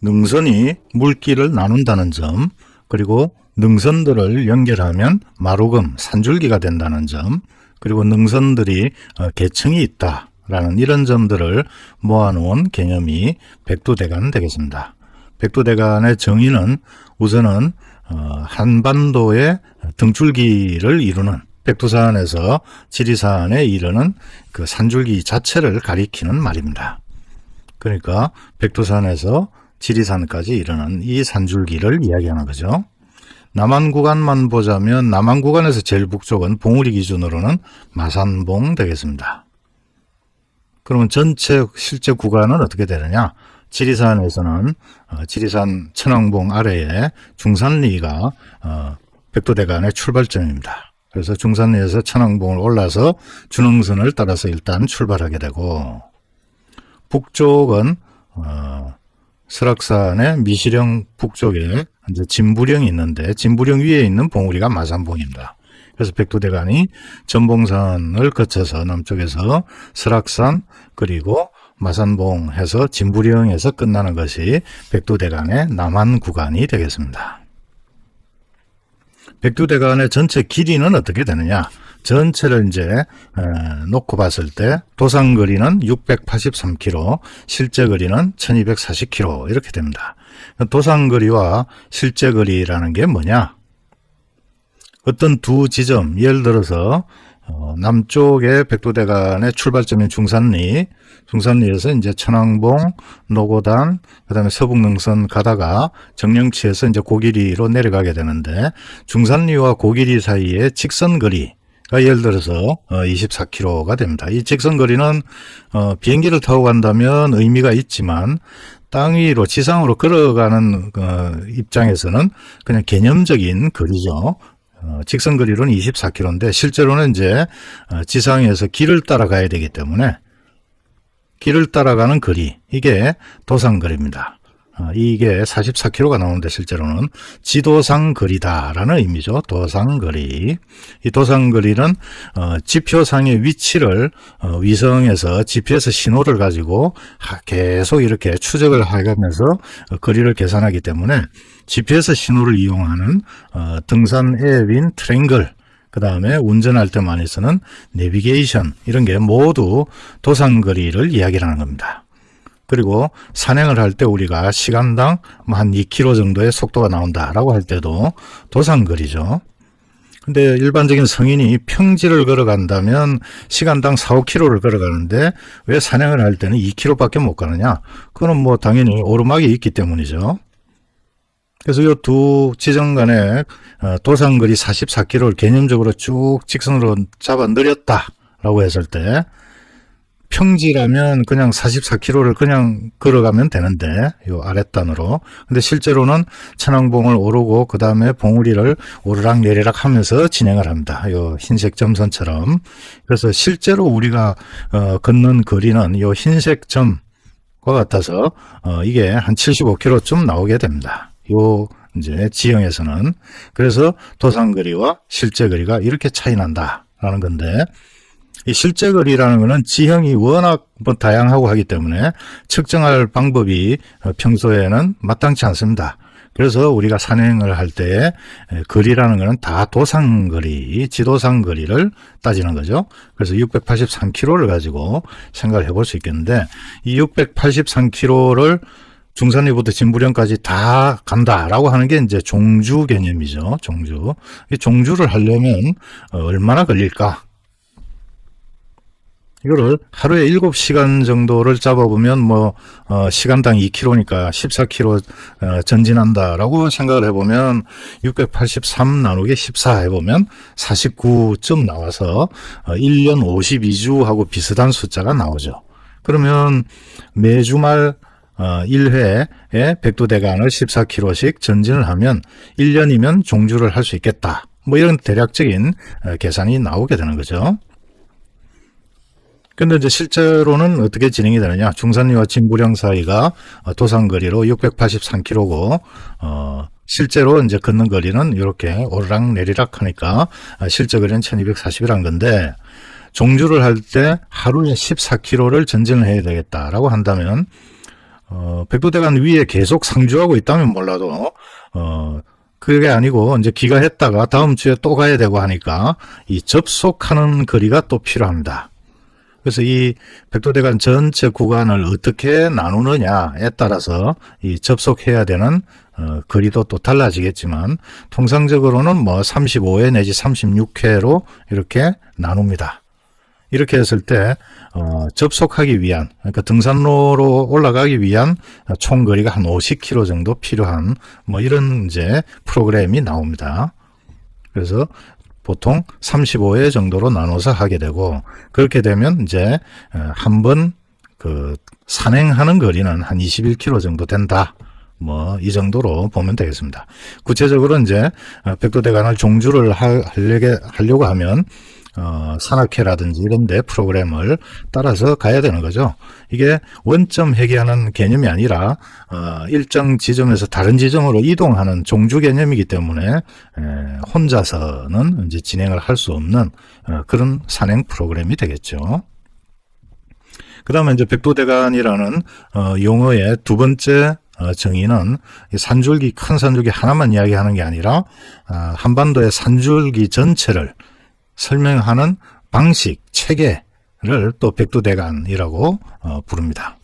능선이 물길을 나눈다는 점, 그리고 능선들을 연결하면 마루금, 산줄기가 된다는 점, 그리고 능선들이 계층이 있다라는 이런 점들을 모아놓은 개념이 백두대간 되겠습니다. 백두대간의 정의는 우선은 한반도의 등줄기를 이루는, 백두산에서 지리산에 이르는 그 산줄기 자체를 가리키는 말입니다. 그러니까 백두산에서 지리산까지 이르는 이 산줄기를 이야기하는 거죠. 남한 구간만 보자면 남한 구간에서 제일 북쪽은 봉우리 기준으로는 마산봉 되겠습니다. 그러면 전체 실제 구간은 어떻게 되느냐? 지리산에서는 지리산 천왕봉 아래에 중산리가 백두대간의 출발점입니다. 그래서 중산리에서 천왕봉을 올라서 준흥선을 따라서 일단 출발하게 되고, 북쪽은 설악산의 미시령 북쪽에 이제 진부령이 있는데, 진부령 위에 있는 봉우리가 마산봉입니다. 그래서 백두대간이 전봉산을 거쳐서 남쪽에서 설악산 그리고 마산봉 해서 진부령에서 끝나는 것이 백두대간의 남한 구간이 되겠습니다. 백두대간의 전체 길이는 어떻게 되느냐? 전체를 이제 놓고 봤을 때 도상거리는 683km, 실제 거리는 1240km 이렇게 됩니다. 도상거리와 실제 거리라는 게 뭐냐? 어떤 두 지점, 예를 들어서 남쪽에 백두대간의 출발점인 중산리에서 이제 천왕봉, 노고단, 그 다음에 서북능선 가다가 정령치에서 이제 고길이로 내려가게 되는데, 중산리와 고길이 사이의 직선거리가 예를 들어서 24km가 됩니다. 이 직선거리는 비행기를 타고 간다면 의미가 있지만 땅 위로 지상으로 걸어가는 입장에서는 그냥 개념적인 거리죠. 직선거리로는 24km인데 실제로는 이제 지상에서 길을 따라가야 되기 때문에 길을 따라가는 거리, 이게 도상거리입니다. 이게 44km가 나오는데 실제로는 지도상거리다라는 의미죠. 도상거리. 이 도상거리는 지표상의 위치를 위성에서 GPS 신호를 가지고 계속 이렇게 추적을 해가면서 거리를 계산하기 때문에 GPS 신호를 이용하는 등산 앱인 트랭글, 그 다음에 운전할 때 많이 쓰는 내비게이션, 이런 게 모두 도상거리를 이야기하는 겁니다. 그리고 산행을 할 때 우리가 시간당 한 2km 정도의 속도가 나온다라고 할 때도 도상거리죠. 근데 일반적인 성인이 평지를 걸어간다면 시간당 4, 5km를 걸어가는데 왜 산행을 할 때는 2km밖에 못 가느냐? 그거는 뭐 당연히 오르막이 있기 때문이죠. 그래서 이 두 지점 간의 도상거리 44km를 개념적으로 쭉 직선으로 잡아 늘렸다라고 했을 때, 평지라면 그냥 44km를 그냥 걸어가면 되는데, 요 아랫단으로. 근데 실제로는 천왕봉을 오르고 그 다음에 봉우리를 오르락 내리락 하면서 진행을 합니다. 요 흰색 점선처럼. 그래서 실제로 우리가 걷는 거리는 요 흰색 점과 같아서 이게 한 75km쯤 나오게 됩니다. 요 이제 지형에서는. 그래서 도상거리와 실제 거리가 이렇게 차이 난다라는 건데, 이 실제 거리라는 것은 지형이 워낙 다양하고 하기 때문에 측정할 방법이 평소에는 마땅치 않습니다. 그래서 우리가 산행을 할 때 거리라는 것은 다 도상거리, 지도상거리를 따지는 거죠. 그래서 683km를 가지고 생각을 해볼 수 있겠는데, 이 683km를 중산리부터 진부령까지 다 간다라고 하는 게 이제 종주 개념이죠. 종주. 이 종주를 하려면 얼마나 걸릴까? 이거를 하루에 7시간 정도를 잡아보면 시간당 2km니까 14km 전진한다라고 생각을 해보면 683 나누기 14 해보면 49쯤 나와서 1년 52주하고 비슷한 숫자가 나오죠. 그러면 매주말 1회에 백두대간을 14km씩 전진을 하면 1년이면 종주를 할 수 있겠다. 이런 대략적인 계산이 나오게 되는 거죠. 근데 이제 실제로는 어떻게 진행이 되느냐? 중산리와 진부령 사이가 도상거리로 683km고, 실제로 이제 걷는 거리는 이렇게 오르락 내리락 하니까 실제 거리는 1240이란 건데, 종주를 할 때 하루에 14km를 전진을 해야 되겠다라고 한다면, 백두대간 위에 계속 상주하고 있다면 몰라도 그게 아니고 이제 귀가했다가 다음 주에 또 가야 되고 하니까 이 접속하는 거리가 또 필요합니다. 그래서 이 백두대간 전체 구간을 어떻게 나누느냐에 따라서 이 접속해야 되는 거리도 또 달라지겠지만 통상적으로는 뭐 35회 내지 36회로 이렇게 나눕니다. 이렇게 했을 때 접속하기 위한, 그러니까 등산로로 올라가기 위한 총거리가 한 50km 정도 필요한 뭐 이런 이제 프로그램이 나옵니다. 그래서 보통 35회 정도로 나눠서 하게 되고, 그렇게 되면 이제 한번 그 산행하는 거리는 한 21km 정도 된다. 뭐 이 정도로 보면 되겠습니다. 구체적으로 이제 백두대간을 종주를 하려고 하면 산악회라든지 이런 데 프로그램을 따라서 가야 되는 거죠. 이게 원점 회귀하는 개념이 아니라 일정 지점에서 다른 지점으로 이동하는 종주 개념이기 때문에 혼자서는 이제 진행을 할 수 없는 그런 산행 프로그램이 되겠죠. 그 다음에 이제 백두대간이라는 용어의 두 번째 정의는 산줄기, 큰 산줄기 하나만 이야기하는 게 아니라 한반도의 산줄기 전체를 설명하는 방식, 체계를 또 백두대간이라고 부릅니다.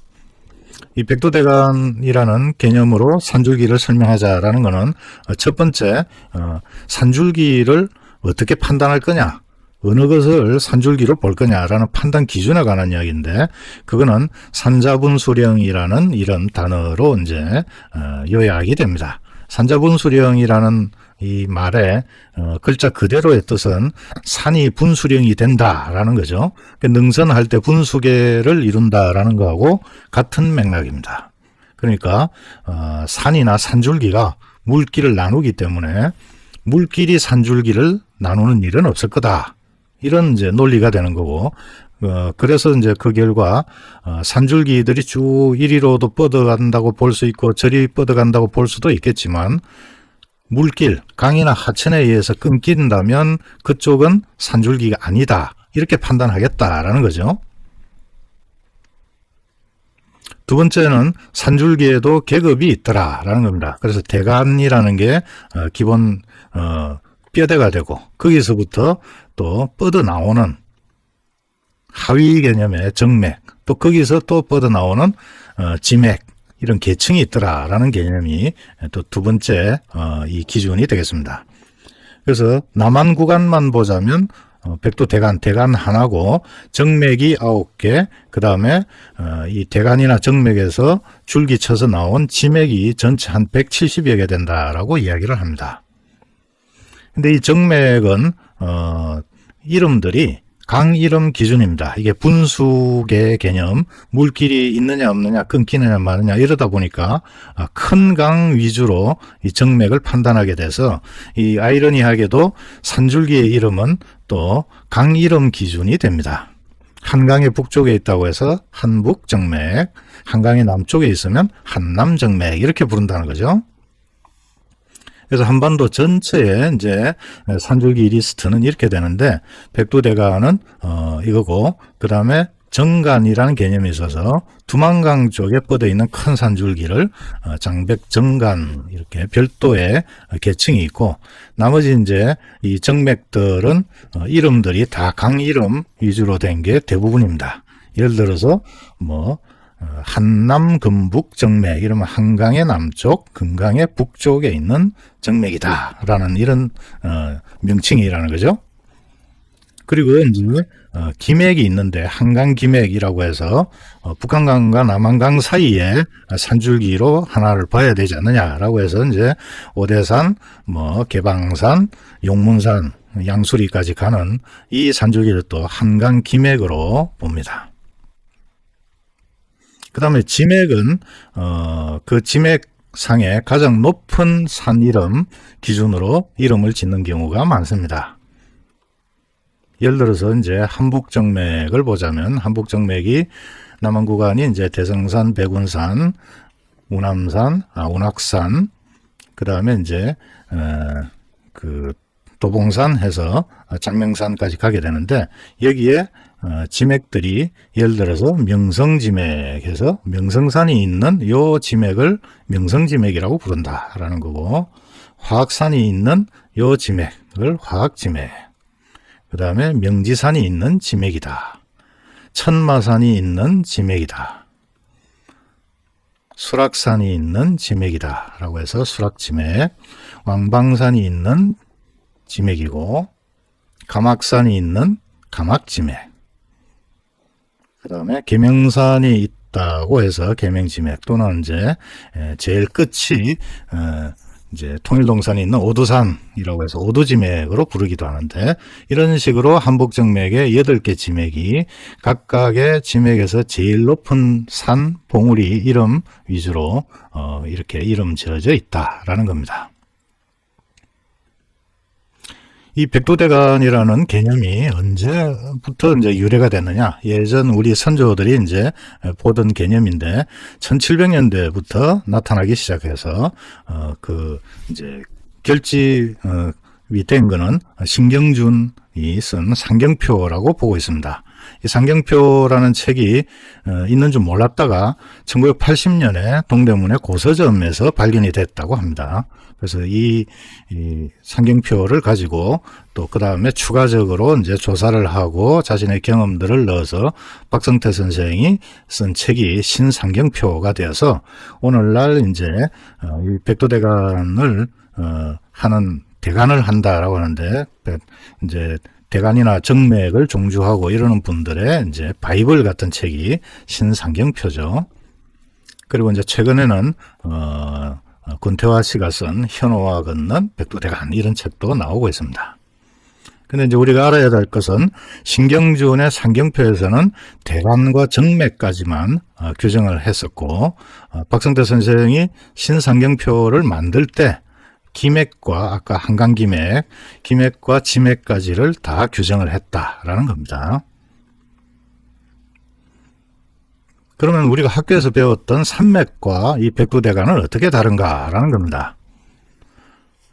이 백두대간이라는 개념으로 산줄기를 설명하자라는 것은 첫 번째, 산줄기를 어떻게 판단할 거냐, 어느 것을 산줄기로 볼 거냐라는 판단 기준에 관한 이야기인데, 그거는 산자분수령이라는 이런 단어로 이제 요약이 됩니다. 산자분수령이라는 이 말의 글자 그대로의 뜻은 산이 분수령이 된다라는 거죠. 능선할 때 분수계를 이룬다라는 거하고 같은 맥락입니다. 그러니까 산이나 산줄기가 물길을 나누기 때문에 물길이 산줄기를 나누는 일은 없을 거다. 이런 이제 논리가 되는 거고, 그래서 이제 그 결과 산줄기들이 쭉 이리로도 뻗어간다고 볼 수 있고 저리 뻗어간다고 볼 수도 있겠지만, 물길, 강이나 하천에 의해서 끊긴다면 그쪽은 산줄기가 아니다. 이렇게 판단하겠다라는 거죠. 두 번째는 산줄기에도 계급이 있더라라는 겁니다. 그래서 대간이라는 게 기본 뼈대가 되고, 거기서부터 또 뻗어나오는 하위 개념의 정맥, 또 거기서 또 뻗어나오는 지맥, 이런 계층이 있더라라는 개념이 또 두 번째 이 기준이 되겠습니다. 그래서 남한 구간만 보자면 백두대간, 대간 하나고 정맥이 9개, 그 다음에 이 대간이나 정맥에서 줄기 쳐서 나온 지맥이 전체 한 170여 개 된다라고 이야기를 합니다. 근데 이 정맥은 이름들이 강 이름 기준입니다. 이게 분수계 개념, 물길이 있느냐 없느냐, 끊기느냐 마느냐 이러다 보니까 큰 강 위주로 이 정맥을 판단하게 돼서, 이 아이러니하게도 산줄기의 이름은 또 강 이름 기준이 됩니다. 한강의 북쪽에 있다고 해서 한북정맥, 한강의 남쪽에 있으면 한남정맥 이렇게 부른다는 거죠. 그래서 한반도 전체의 이제 산줄기 리스트는 이렇게 되는데, 백두대간은 이거고, 그 다음에 정간이라는 개념이 있어서 두만강 쪽에 뻗어 있는 큰 산줄기를 장백정간 이렇게 별도의 계층이 있고, 나머지 이제 이 정맥들은 이름들이 다 강 이름 위주로 된 게 대부분입니다. 예를 들어서 뭐 한남 금북 정맥 이러면 한강의 남쪽, 금강의 북쪽에 있는 정맥이다 라는 이런 명칭이라는 거죠. 그리고 이제 기맥이 있는데, 한강 기맥이라고 해서 북한강과 남한강 사이에 산줄기로 하나를 봐야 되지 않느냐라고 해서 이제 오대산, 뭐 개방산, 용문산, 양수리까지 가는 이 산줄기를 또 한강 기맥으로 봅니다. 그 다음에 지맥은 그 지맥상의 가장 높은 산 이름 기준으로 이름을 짓는 경우가 많습니다. 예를 들어서 이제 한북정맥을 보자면, 한북정맥이 남한 구간이 이제 대성산, 백운산, 우남산, 운악산, 그 다음에 이제 그 도봉산 해서 장명산까지 가게 되는데, 여기에 지맥들이 예를 들어서 명성지맥에서 명성산이 있는 요 지맥을 명성지맥이라고 부른다라는 거고, 화학산이 있는 요 지맥을 화학지맥, 그 다음에 명지산이 있는 지맥이다, 천마산이 있는 지맥이다, 수락산이 있는 지맥이다 라고 해서 수락지맥, 왕방산이 있는 지맥이고, 감악산이 있는 감악지맥, 그 다음에 계명산이 있다고 해서 계명지맥, 또는 이제 제일 끝이 이제 통일동산이 있는 오두산이라고 해서 오두지맥으로 부르기도 하는데, 이런 식으로 한복정맥의 8개 지맥이 각각의 지맥에서 제일 높은 산, 봉우리 이름 위주로 이렇게 이름 지어져 있다라는 겁니다. 이 백두대간이라는 개념이 언제부터 이제 유래가 됐느냐? 예전 우리 선조들이 이제 보던 개념인데, 1700년대부터 나타나기 시작해서 이제 결집이 된 거는 신경준이 쓴 상경표라고 보고 있습니다. 이 상경표라는 책이 있는 줄 몰랐다가 1980년에 동대문의 고서점에서 발견이 됐다고 합니다. 그래서 이 상경표를 가지고 또 그 다음에 추가적으로 이제 조사를 하고 자신의 경험들을 넣어서 박성태 선생이 쓴 책이 신상경표가 되어서 오늘날 이제 이 백두대간을 하는 대간을 한다라고 하는데, 이제 대간이나 정맥을 종주하고 이러는 분들의 이제 바이블 같은 책이 신상경표죠. 그리고 이제 최근에는 권태화 씨가 쓴 현호와 걷는 백두대간 이런 책도 나오고 있습니다. 근데 이제 우리가 알아야 될 것은, 신경준의 상경표에서는 대간과 정맥까지만 규정을 했었고, 박성태 선생이 신상경표를 만들 때 기맥과 아까 한강기맥, 기맥과 지맥까지를 다 규정을 했다라는 겁니다. 그러면 우리가 학교에서 배웠던 산맥과 이 백두대간은 어떻게 다른가라는 겁니다.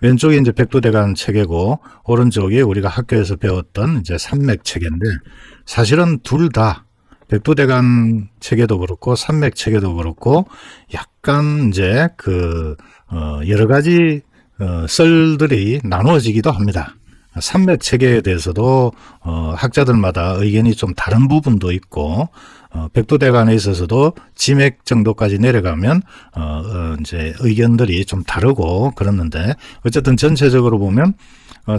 왼쪽이 이제 백두대간 체계고, 오른쪽이 우리가 학교에서 배웠던 이제 산맥 체계인데, 사실은 둘 다 백두대간 체계도 그렇고 산맥 체계도 그렇고 약간 이제 여러 가지 썰들이 나누어지기도 합니다. 산맥 체계에 대해서도 학자들마다 의견이 좀 다른 부분도 있고, 백두대간에 있어서도 지맥 정도까지 내려가면 이제 의견들이 좀 다르고 그렇는데, 어쨌든 전체적으로 보면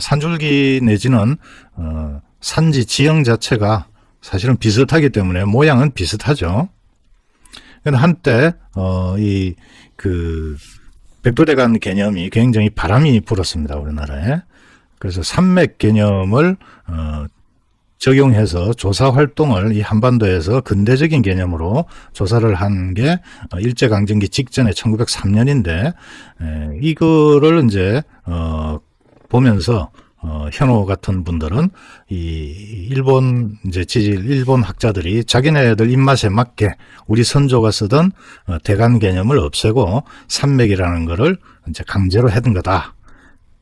산줄기 내지는 산지 지형 자체가 사실은 비슷하기 때문에 모양은 비슷하죠. 근데 한때 백두대간 개념이 굉장히 바람이 불었습니다, 우리나라에. 그래서 산맥 개념을 적용해서 조사 활동을 이 한반도에서 근대적인 개념으로 조사를 한 게 일제강점기 직전에 1903년인데, 이거를 이제 보면서 현호 같은 분들은 이 일본 이제 일본 학자들이 자기네들 입맛에 맞게 우리 선조가 쓰던 대간 개념을 없애고 산맥이라는 거를 이제 강제로 해둔 거다.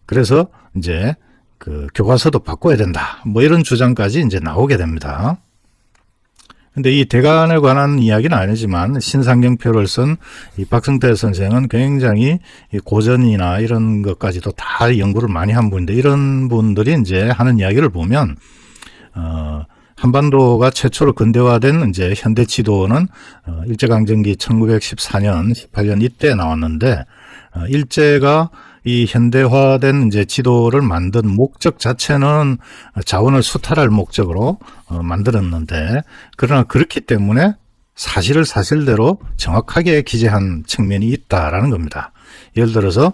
그래서 이제 교과서도 바꿔야 된다. 뭐 이런 주장까지 이제 나오게 됩니다. 근데 이 대간에 관한 이야기는 아니지만 신상경표를 쓴 이 박성태 선생은 굉장히 고전이나 이런 것까지도 다 연구를 많이 한 분인데, 이런 분들이 이제 하는 이야기를 보면 한반도가 최초로 근대화된 이제 현대 지도는 일제강점기 1914년, 18년 이때 나왔는데, 일제가 이 현대화된 이제 지도를 만든 목적 자체는 자원을 수탈할 목적으로 만들었는데, 그러나 그렇기 때문에 사실을 사실대로 정확하게 기재한 측면이 있다라는 겁니다. 예를 들어서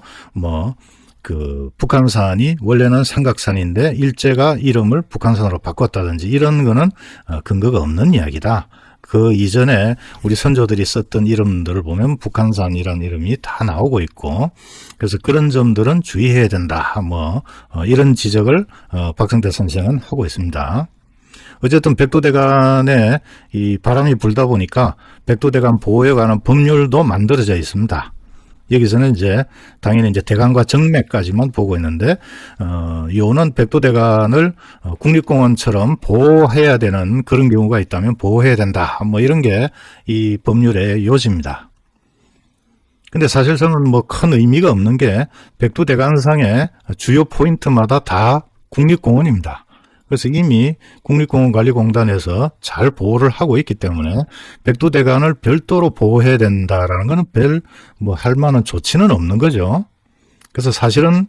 북한산이 원래는 삼각산인데 일제가 이름을 북한산으로 바꿨다든지 이런 거는 근거가 없는 이야기다. 그 이전에 우리 선조들이 썼던 이름들을 보면 북한산이라는 이름이 다 나오고 있고, 그래서 그런 점들은 주의해야 된다. 이런 지적을 박성태 선생은 하고 있습니다. 어쨌든 백두대간에 이 바람이 불다 보니까 백두대간 보호에 관한 법률도 만들어져 있습니다. 여기서는 이제 당연히 이제 대간과 정맥까지만 보고 있는데 요는 백두대간을 국립공원처럼 보호해야 되는 그런 경우가 있다면 보호해야 된다. 뭐 이런 게 이 법률의 요지입니다. 근데 사실상은 뭐 큰 의미가 없는 게 백두대간상의 주요 포인트마다 다 국립공원입니다. 그래서 이미 국립공원관리공단에서 잘 보호를 하고 있기 때문에 백두대간을 별도로 보호해야 된다라는 것은 별 뭐 할 만한 조치는 없는 거죠. 그래서 사실은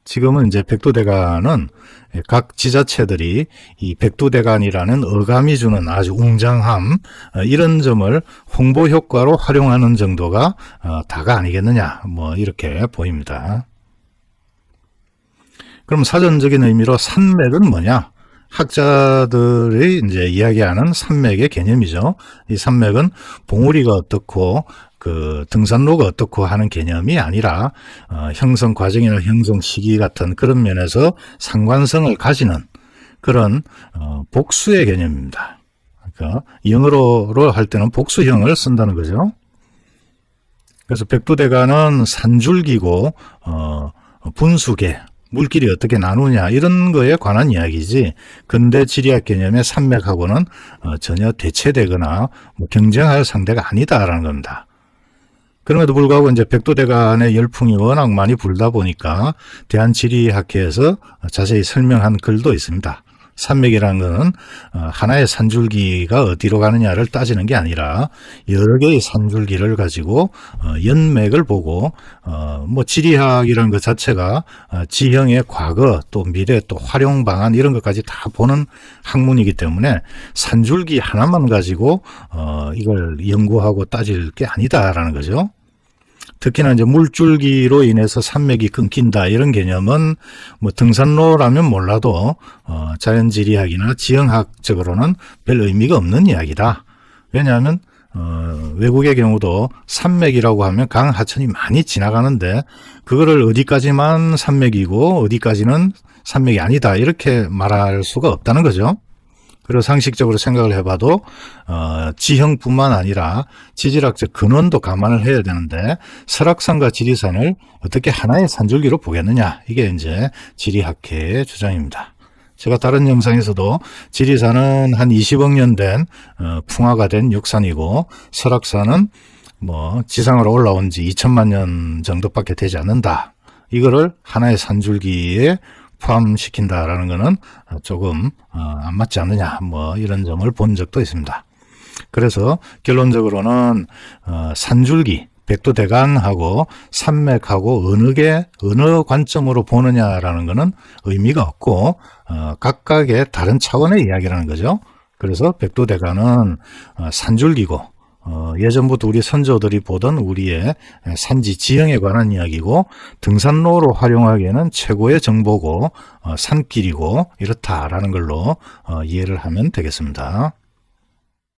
지금은 이제 백두대간은 각 지자체들이 이 백두대간이라는 어감이 주는 아주 웅장함, 이런 점을 홍보 효과로 활용하는 정도가 다가 아니겠느냐, 뭐 이렇게 보입니다. 그럼 사전적인 의미로 산맥은 뭐냐? 학자들이 이제 이야기하는 산맥의 개념이죠. 이 산맥은 봉우리가 어떻고 그 등산로가 어떻고 하는 개념이 아니라 형성 과정이나 형성 시기 같은 그런 면에서 상관성을 가지는 그런 복수의 개념입니다. 그러니까 영어로 할 때는 복수형을 쓴다는 거죠. 그래서 백두대간은 산줄기고 분수계, 물길이 어떻게 나누냐 이런 거에 관한 이야기지 근대 지리학 개념의 산맥하고는 전혀 대체되거나 뭐 경쟁할 상대가 아니다라는 겁니다. 그럼에도 불구하고 이제 백두대간의 열풍이 워낙 많이 불다 보니까 대한지리학회에서 자세히 설명한 글도 있습니다. 산맥이라는 것은 하나의 산줄기가 어디로 가느냐를 따지는 게 아니라 여러 개의 산줄기를 가지고 연맥을 보고 뭐 지리학이라는 것 자체가 지형의 과거 또 미래 또 활용 방안 이런 것까지 다 보는 학문이기 때문에 산줄기 하나만 가지고 이걸 연구하고 따질 게 아니다라는 거죠. 특히나 이제 물줄기로 인해서 산맥이 끊긴다 이런 개념은 뭐 등산로라면 몰라도 자연지리학이나 지형학적으로는 별 의미가 없는 이야기다. 왜냐하면 외국의 경우도 산맥이라고 하면 강 하천이 많이 지나가는데 그거를 어디까지만 산맥이고 어디까지는 산맥이 아니다 이렇게 말할 수가 없다는 거죠. 그리고 상식적으로 생각을 해봐도 지형뿐만 아니라 지질학적 근원도 감안을 해야 되는데 설악산과 지리산을 어떻게 하나의 산줄기로 보겠느냐 이게 이제 지리학회의 주장입니다. 제가 다른 영상에서도 지리산은 한 20억 년 된 풍화가 된 육산이고 설악산은 뭐 지상으로 올라온 지 2천만 년 정도밖에 되지 않는다. 이거를 하나의 산줄기에 포함시킨다라는 것은 조금 안 맞지 않느냐 뭐 이런 점을 본 적도 있습니다. 그래서 결론적으로는 산줄기 백두대간하고 산맥하고 어느 관점으로 보느냐라는 것은 의미가 없고 각각의 다른 차원의 이야기라는 거죠. 그래서 백두대간은 산줄기고 예전부터 우리 선조들이 보던 우리의 산지 지형에 관한 이야기고 등산로로 활용하기에는 최고의 정보고 산길이고 이렇다라는 걸로 이해를 하면 되겠습니다.